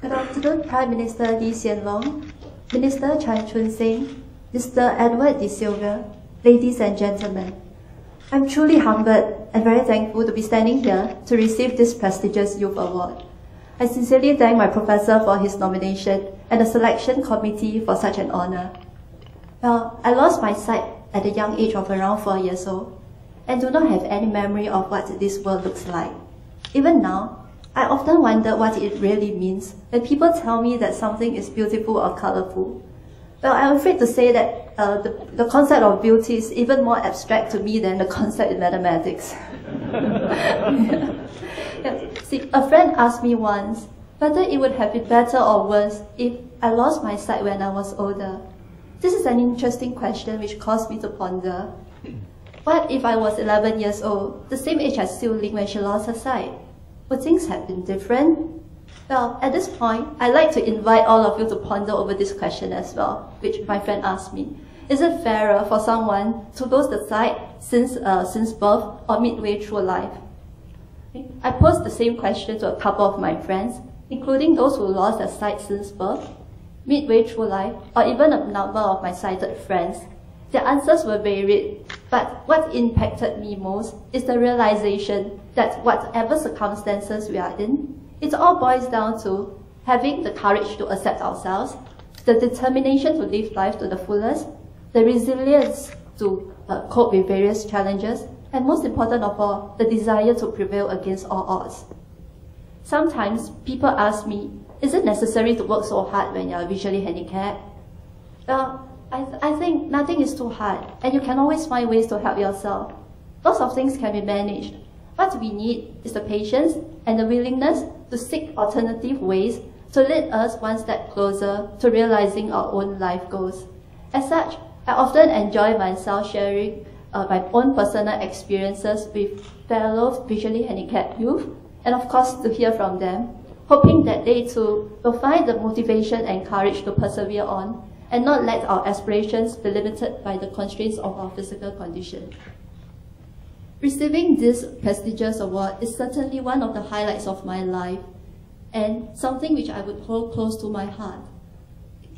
Good afternoon, Prime Minister Yeo Sze Ling, Minister Chan Chun Sing, Mr. Edward De Silva, ladies and gentlemen. I'm truly humbled and very thankful to be standing here to receive this prestigious youth award. I sincerely thank my professor for his nomination and the selection committee for such an honor. Well, I lost my sight at the young age of around 4 years old and do not have any memory of what this world looks like. Even now, I often wonder what it really means when people tell me that something is beautiful or colorful. Well, I'm afraid to say that the concept of beauty is even more abstract to me than the concept in mathematics. See, a friend asked me once whether it would have been better or worse if I lost my sight when I was older. This is an interesting question which caused me to ponder. What if I was 11 years old, the same age as Yeo Sze Ling when she lost her sight? Would things have been different? Well, at this point, I'd like to invite all of you to ponder over this question as well, which my friend asked me. Is it fairer for someone to lose the sight since birth or midway through life? I posed the same question to a couple of my friends, including those who lost their sight since birth, midway through life, or even a number of my sighted friends. Their answers were varied, but what impacted me most is the realization that whatever circumstances we are in, it all boils down to having the courage to accept ourselves, the determination to live life to the fullest, the resilience to cope with various challenges, and most important of all, the desire to prevail against all odds. Sometimes people ask me, is it necessary to work so hard when you are visually handicapped? Well, I think nothing is too hard, and you can always find ways to help yourself. Lots of things can be managed. What we need is the patience and the willingness to seek alternative ways to lead us one step closer to realizing our own life goals. As such, I often enjoy myself sharing my own personal experiences with fellow visually handicapped youth, and of course to hear from them, hoping that they too will find the motivation and courage to persevere on and not let our aspirations be limited by the constraints of our physical condition. Receiving this prestigious award is certainly one of the highlights of my life and something which I would hold close to my heart.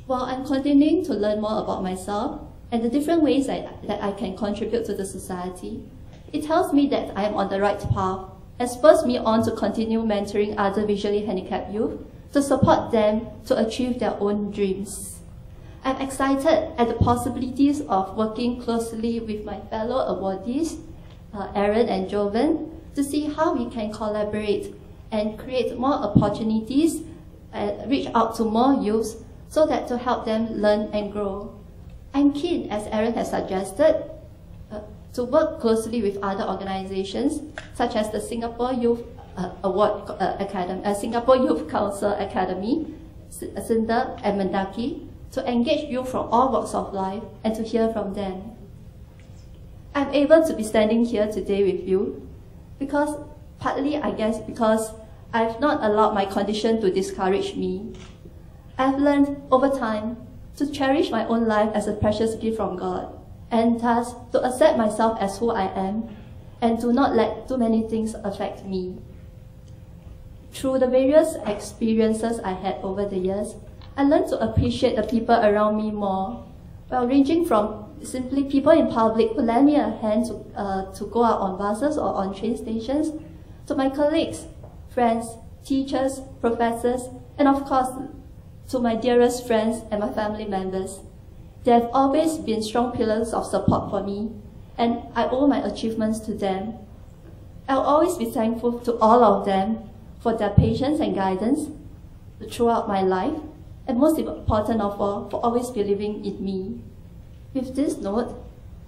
While I'm continuing to learn more about myself and the different ways that I can contribute to the society, it tells me that I am on the right path and spurs me on to continue mentoring other visually handicapped youth to support them to achieve their own dreams. I'm excited at the possibilities of working closely with my fellow awardees, Aaron and Jovan, to see how we can collaborate and create more opportunities and reach out to more youths so that to help them learn and grow. I'm keen, as Aaron has suggested, to work closely with other organizations such as the Singapore Youth Singapore Youth Council Academy, SINDA and Mendaki, to engage youth from all walks of life and to hear from them. I'm able to be standing here today with you because, partly I guess because I've not allowed my condition to discourage me. I've learned over time to cherish my own life as a precious gift from God, and thus to accept myself as who I am and do not let too many things affect me. Through the various experiences I had over the years, I learned to appreciate the people around me more, well, ranging from simply people in public who lend me a hand to go out on buses or on train stations, to my colleagues, friends, teachers, professors, and of course, to my dearest friends and my family members. They have always been strong pillars of support for me, and I owe my achievements to them. I'll always be thankful to all of them for their patience and guidance throughout my life, and most important of all, for always believing in me. With this note,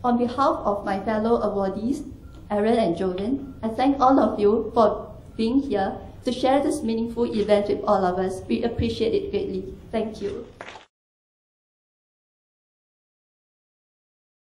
on behalf of my fellow awardees, Aaron and Jovan, I thank all of you for being here to share this meaningful event with all of us. We appreciate it greatly. Thank you.